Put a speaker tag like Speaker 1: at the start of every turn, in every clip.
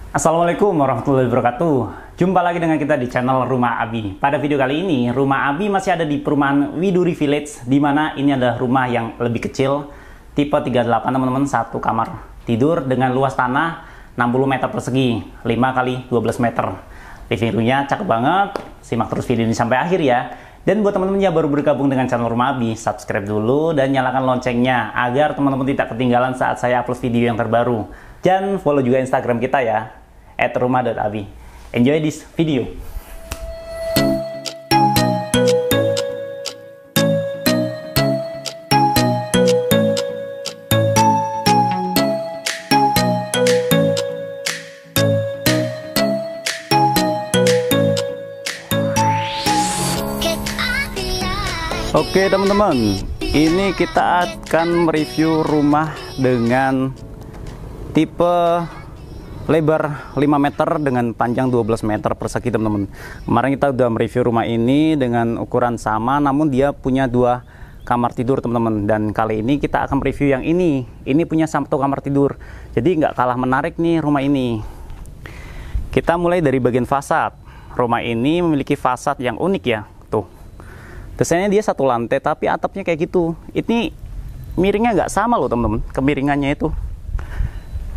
Speaker 1: Assalamualaikum warahmatullahi wabarakatuh. Jumpa lagi dengan kita di channel Rumah Abi. Pada video kali ini, Rumah Abi masih ada di perumahan Widuri Village, di mana ini adalah rumah yang lebih kecil, tipe 38 teman-teman, satu kamar tidur dengan luas tanah 60 meter persegi, 5 kali 12 meter. Living room-nya cakep banget. Simak terus video ini sampai akhir ya. Dan buat teman-teman yang baru bergabung dengan channel Rumah Abi, subscribe dulu dan nyalakan loncengnya agar teman-teman tidak ketinggalan saat saya upload video yang terbaru. Dan follow juga Instagram kita ya, @rumah.abi. Enjoy this video. Oke teman-teman, ini kita akan mereview rumah dengan tipe lebar 5 meter dengan panjang 12 meter persegi teman-teman. Kemarin kita udah mereview rumah ini dengan ukuran sama, namun dia punya 2 kamar tidur teman-teman. Dan kali ini kita akan mereview yang ini. Ini punya 1 kamar tidur. Jadi nggak kalah menarik nih rumah ini. Kita mulai dari bagian fasad. Rumah ini memiliki fasad yang unik ya. Tuh. Desainnya dia 1 lantai tapi atapnya kayak gitu. Ini miringnya nggak sama loh teman-teman. Kemiringannya itu.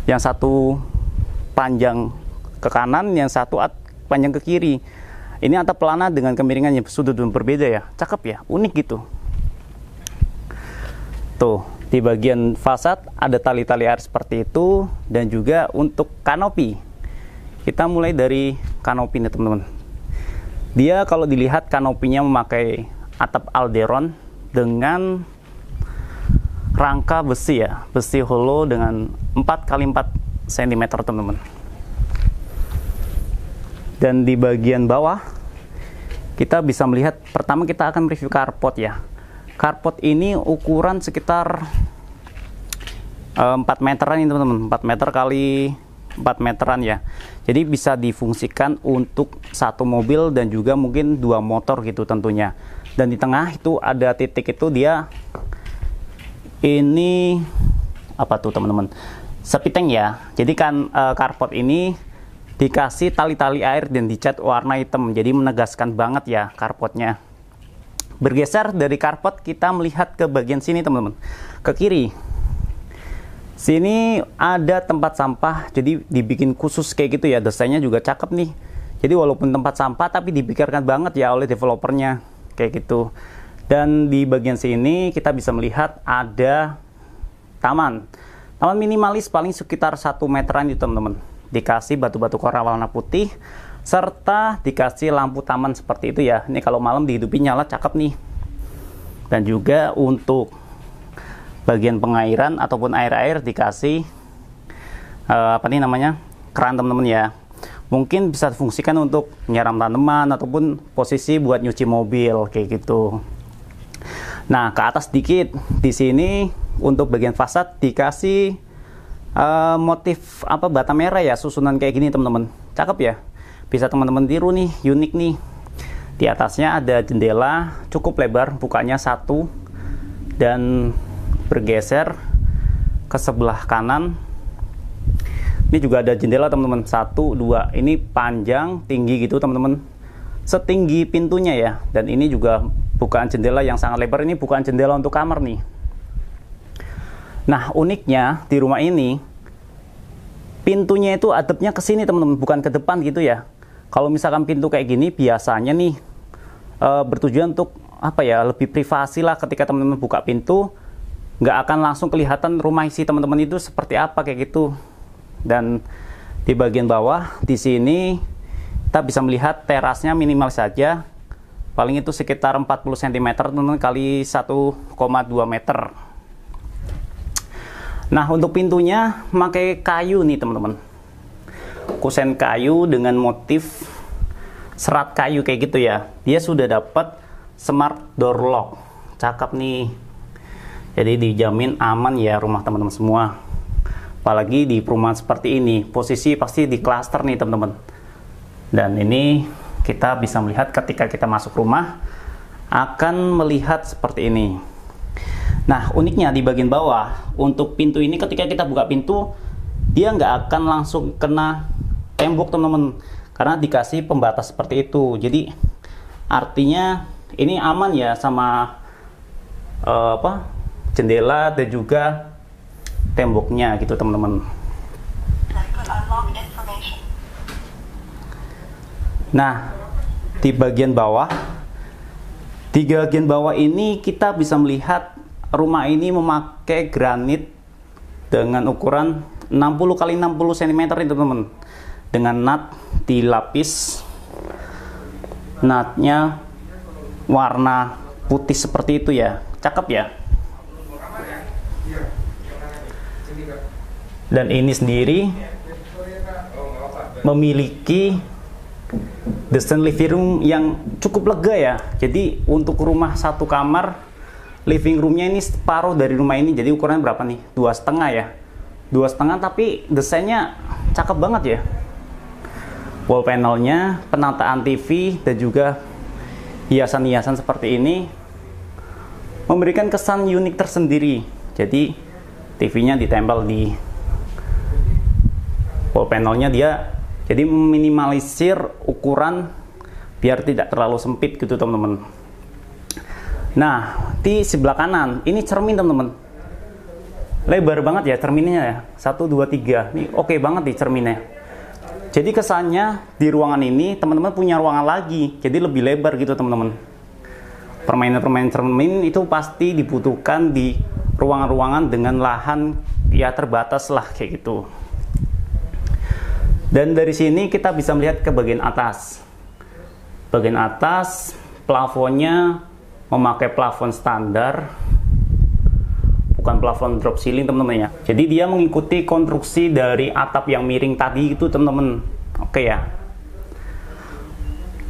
Speaker 1: Yang satu panjang ke kanan, yang satu panjang ke kiri. Ini atap pelana dengan kemiringannya sudut berbeda ya. Cakep ya, unik gitu. Tuh, di bagian fasad ada tali-tali air seperti itu. Dan juga untuk kanopi. Kita mulai dari kanopi nih teman-teman. Dia kalau dilihat kanopinya memakai atap alderon dengan rangka besi ya. Besi hollow dengan 4x4 cm teman-teman. Dan di bagian bawah kita bisa melihat, pertama kita akan review carport ya. Carport ini ukuran sekitar 4 meteran ini teman-teman, 4 meter kali 4 meteran ya. Jadi bisa difungsikan untuk 1 mobil dan juga mungkin 2 motor gitu tentunya. Dan di tengah itu ada titik, itu dia ini apa tuh teman-teman, sepiteng ya. Jadi kan carport ini dikasih tali-tali air dan dicat warna hitam, jadi menegaskan banget ya carportnya. Bergeser dari carport kita melihat ke bagian sini teman-teman, ke kiri. Sini ada tempat sampah, jadi dibikin khusus kayak gitu ya. Desainnya juga cakep nih. Jadi walaupun tempat sampah tapi dipikirkan banget ya oleh developernya kayak gitu. Dan di bagian sini kita bisa melihat ada taman. Taman minimalis paling sekitar 1 meteran itu teman-teman. Dikasih batu-batu koral warna putih, serta dikasih lampu taman seperti itu ya. Ini kalau malam dihidupin nyala, cakep nih. Dan juga untuk bagian pengairan ataupun air-air dikasih apa nih namanya, keran teman-teman ya. Mungkin bisa difungsikan untuk nyiram tanaman ataupun posisi buat nyuci mobil kayak gitu. Nah, ke atas dikit di sini untuk bagian fasad dikasih motif apa, bata merah ya, susunan kayak gini teman-teman. Cakep ya. Bisa teman-teman tiru nih, unik nih. Di atasnya ada jendela cukup lebar, bukanya 1 dan bergeser ke sebelah kanan. Ini juga ada jendela teman-teman, 1, 2. Ini panjang, tinggi gitu teman-teman. Setinggi pintunya ya. Dan ini juga bukaan jendela yang sangat lebar. Ini bukan jendela untuk kamar nih. Nah, uniknya di rumah ini pintunya itu adepnya ke sini teman-teman, bukan ke depan gitu ya. Kalau misalkan pintu kayak gini biasanya nih bertujuan untuk apa ya, lebih privasi lah. Ketika teman-teman buka pintu nggak akan langsung kelihatan rumah isi teman-teman itu seperti apa kayak gitu. Dan di bagian bawah di sini kita bisa melihat terasnya minimal saja, paling itu sekitar 40 cm teman-teman kali 1,2 meter. Nah, untuk pintunya pakai kayu nih teman-teman. Kusen kayu dengan motif serat kayu kayak gitu ya. Dia sudah dapat smart door lock. Cakep nih. Jadi dijamin aman ya rumah teman-teman semua. Apalagi di perumahan seperti ini, posisi pasti di klaster nih teman-teman. Dan ini kita bisa melihat ketika kita masuk rumah akan melihat seperti ini. Nah, uniknya di bagian bawah, untuk pintu ini ketika kita buka pintu, dia nggak akan langsung kena tembok teman-teman, karena dikasih pembatas seperti itu. Jadi artinya ini aman ya sama jendela dan juga temboknya gitu teman-teman. Nah, di bagian bawah ini kita bisa melihat rumah ini memakai granit dengan ukuran 60 x 60 cm ini teman-teman, dengan nut dilapis, nutnya warna putih seperti itu ya, cakep ya. Dan ini sendiri memiliki desain living room yang cukup lega ya. Jadi untuk rumah satu kamar, living roomnya ini separuh dari rumah ini. Jadi ukurannya berapa nih? 2,5 ya, 2,5, tapi desainnya cakep banget ya. Wall panelnya, penataan TV dan juga hiasan-hiasan seperti ini memberikan kesan unik tersendiri. Jadi TV-nya ditempel di wall panelnya, dia jadi meminimalisir ukuran biar tidak terlalu sempit gitu teman-teman. Nah, di sebelah kanan ini cermin teman-teman, lebar banget ya cerminnya ya, 1, 2, 3 ini oke banget nih cerminnya. Jadi kesannya di ruangan ini teman-teman punya ruangan lagi, jadi lebih lebar gitu teman-teman. Permainan-permainan cermin itu pasti dibutuhkan di ruangan-ruangan dengan lahan ya terbatas lah kayak gitu. Dan dari sini kita bisa melihat ke bagian atas. Bagian atas plafonnya memakai plafon standar, bukan plafon drop ceiling teman-teman ya. Jadi dia mengikuti konstruksi dari atap yang miring tadi itu teman-teman. Oke ya.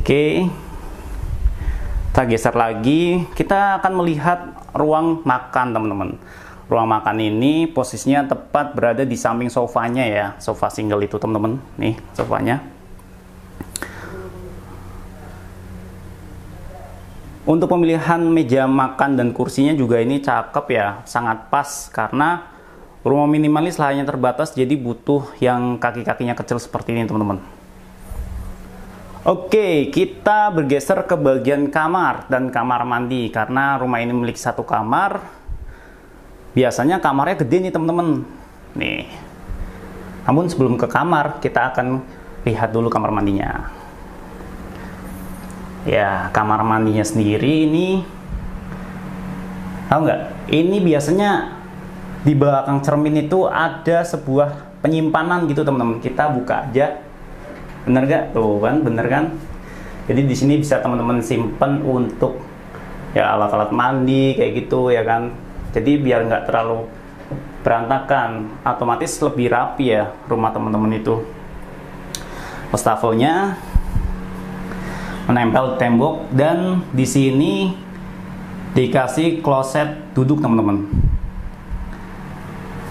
Speaker 1: Oke. Kita geser lagi, kita akan melihat ruang makan teman-teman. Ruang makan ini posisinya tepat berada di samping sofanya ya, sofa single itu teman-teman. Nih sofanya. Untuk pemilihan meja makan dan kursinya juga ini cakep ya, sangat pas karena rumah minimalis lahannya terbatas, jadi butuh yang kaki-kakinya kecil seperti ini teman-teman. Oke, kita bergeser ke bagian kamar dan kamar mandi karena rumah ini memiliki satu kamar. Biasanya kamarnya gede nih teman-teman. Nih. Namun sebelum ke kamar, kita akan lihat dulu kamar mandinya. Ya, kamar mandinya sendiri ini, tahu nggak? Ini biasanya di belakang cermin itu ada sebuah penyimpanan gitu teman-teman. Kita buka aja. Bener nggak? Tuh kan, bener kan? Jadi di sini bisa teman-teman simpen untuk ya alat-alat mandi kayak gitu ya kan. Jadi biar nggak terlalu berantakan, otomatis lebih rapi ya rumah teman-teman itu. Wastafelnya menempel tembok dan di sini dikasih kloset duduk teman-teman.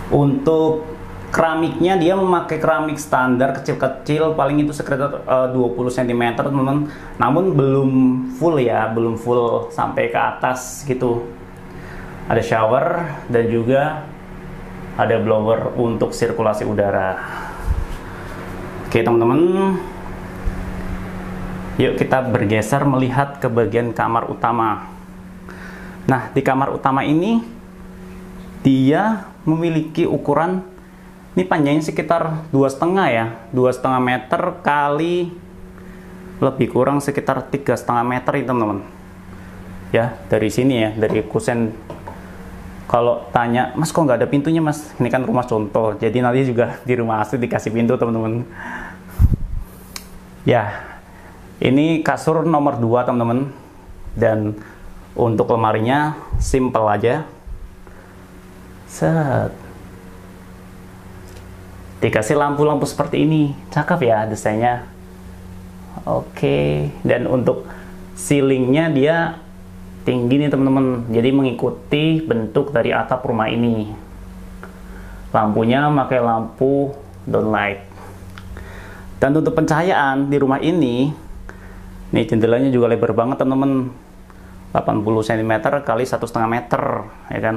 Speaker 1: Untuk keramiknya dia memakai keramik standar kecil-kecil, paling itu sekitar 20 cm teman-teman. Namun belum full ya, belum full sampai ke atas gitu. Ada shower dan juga ada blower untuk sirkulasi udara. Oke teman-teman, yuk kita bergeser melihat ke bagian kamar utama. Nah, di kamar utama ini dia memiliki ukuran, ini panjangnya sekitar 2,5 ya, 2,5 meter kali lebih kurang sekitar 3,5 meter itu teman-teman. Ya, dari sini ya, dari kusen. Kalau tanya, mas kok nggak ada pintunya mas? Ini kan rumah contoh, jadi nanti juga di rumah asli dikasih pintu teman-teman. Ya, ini kasur nomor 2 teman-teman. Dan untuk lemarinya simple aja. Set. Dikasih lampu-lampu seperti ini, cakep ya desainnya. Oke, dan untuk ceilingnya dia tinggi nih teman-teman, jadi mengikuti bentuk dari atap rumah ini. Lampunya pakai lampu downlight. Dan untuk pencahayaan di rumah ini, nih jendelanya juga lebar banget teman-teman, 80 cm kali 1,5 meter ya kan.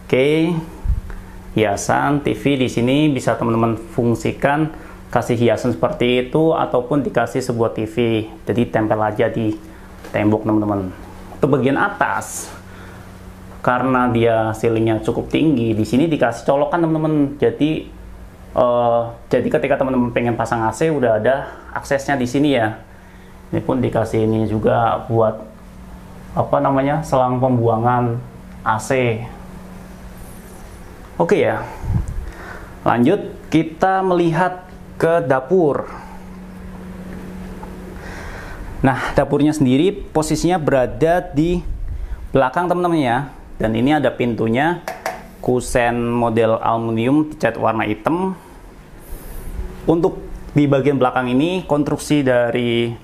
Speaker 1: Oke, hiasan TV. Di sini bisa teman-teman fungsikan kasih hiasan seperti itu ataupun dikasih sebuah TV. Jadi tempel aja di tembok teman-teman. Untuk bagian atas, karena dia ceilingnya cukup tinggi, di sini dikasih colokan teman-teman. Jadi ketika teman-teman pengen pasang AC udah ada aksesnya di sini ya. Ini pun dikasih ini juga buat apa namanya, selang pembuangan AC. Oke ya. Lanjut kita melihat ke dapur. Nah, dapurnya sendiri posisinya berada di belakang teman-teman ya. Dan ini ada pintunya, kusen model aluminium dicat warna hitam. Untuk di bagian belakang ini konstruksi dari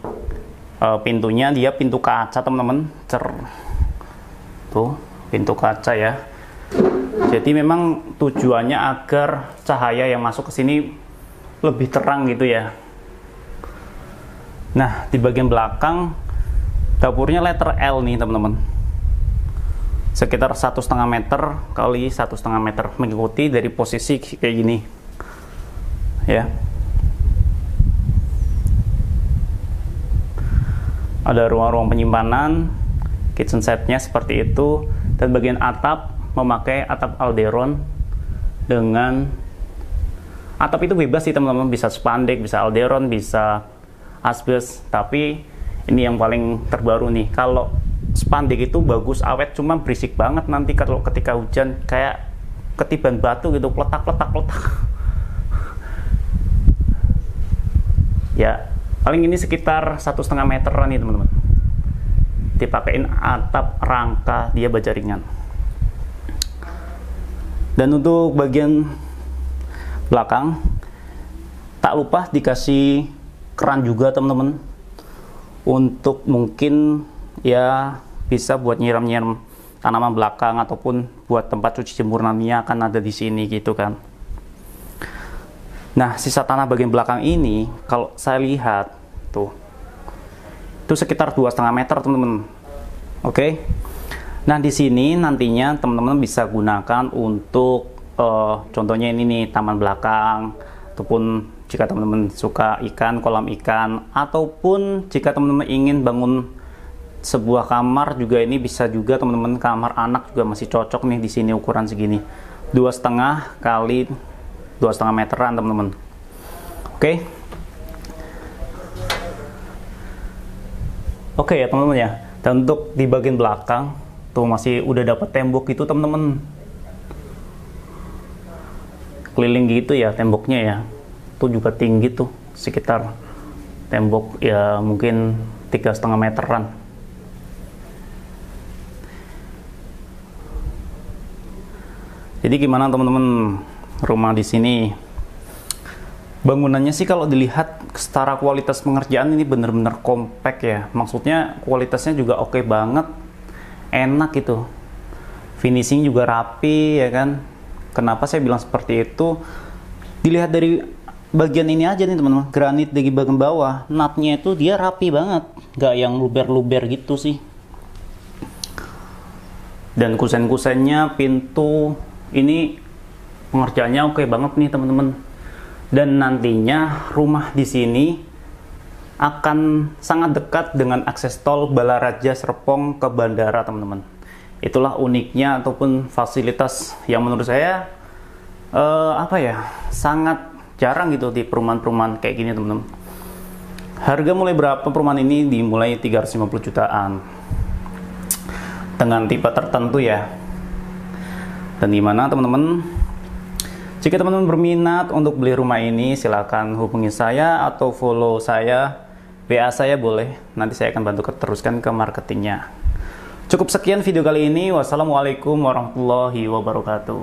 Speaker 1: pintunya, dia pintu kaca teman-teman. Tuh, pintu kaca ya. Jadi memang tujuannya agar cahaya yang masuk ke sini lebih terang gitu ya. Nah, di bagian belakang dapurnya letter L nih teman-teman. Sekitar 1,5 meter kali 1,5 meter, mengikuti dari posisi kayak gini ya. Ada ruang-ruang penyimpanan, kitchen setnya seperti itu, dan bagian atap memakai atap alderon. Dengan atap itu bebas sih teman-teman, bisa spandek, bisa alderon, bisa asbes. Tapi ini yang paling terbaru nih, kalau spandek itu bagus awet, cuma berisik banget nanti kalau ketika hujan, kayak ketiban batu gitu, pletak. Ya, paling ini sekitar 1,5 meteran nih teman-teman. Dipakein atap rangka, dia baja ringan. Dan untuk bagian belakang, tak lupa dikasih keran juga teman-teman. Untuk mungkin ya bisa buat nyiram-nyiram tanaman belakang ataupun buat tempat cuci jemur nantinya akan ada di sini gitu kan. Nah, sisa tanah bagian belakang ini kalau saya lihat tuh, itu sekitar 2,5 meter teman-teman. Oke. Nah, di sini nantinya teman-teman bisa gunakan untuk contohnya ini nih, taman belakang, ataupun jika teman-teman suka ikan, kolam ikan, ataupun jika teman-teman ingin bangun sebuah kamar juga, ini bisa juga teman-teman. Kamar anak juga masih cocok nih di sini, ukuran segini 2,5 kali 2,5 meteran teman-teman. Oke ya teman-teman ya. Dan untuk di bagian belakang tuh masih udah dapat tembok itu teman-teman, keliling gitu ya temboknya ya. Tuh juga tinggi tuh, sekitar tembok ya mungkin 3,5 meteran. Jadi gimana teman-teman rumah di sini? Bangunannya sih kalau dilihat secara kualitas pengerjaan ini bener-bener compact ya. Maksudnya kualitasnya juga oke banget, enak gitu. Finishing juga rapi ya kan. Kenapa saya bilang seperti itu? Dilihat dari bagian ini aja nih teman-teman, granit di bagian bawah, nutnya itu dia rapi banget, nggak yang luber-luber gitu sih. Dan kusen-kusennya, pintu ini pengerjaannya oke banget nih teman-teman. Dan nantinya rumah di sini akan sangat dekat dengan akses tol Balaraja Serpong ke bandara teman-teman. Itulah uniknya ataupun fasilitas yang menurut saya sangat jarang gitu di perumahan-perumahan kayak gini teman-teman. Harga mulai berapa perumahan ini? Dimulai 350 jutaan dengan tipe tertentu ya. Dan gimana teman-teman, jika teman-teman berminat untuk beli rumah ini, silakan hubungi saya atau follow saya, WA saya boleh, nanti saya akan bantu teruskan ke marketingnya. Cukup sekian video kali ini. Wassalamualaikum warahmatullahi wabarakatuh.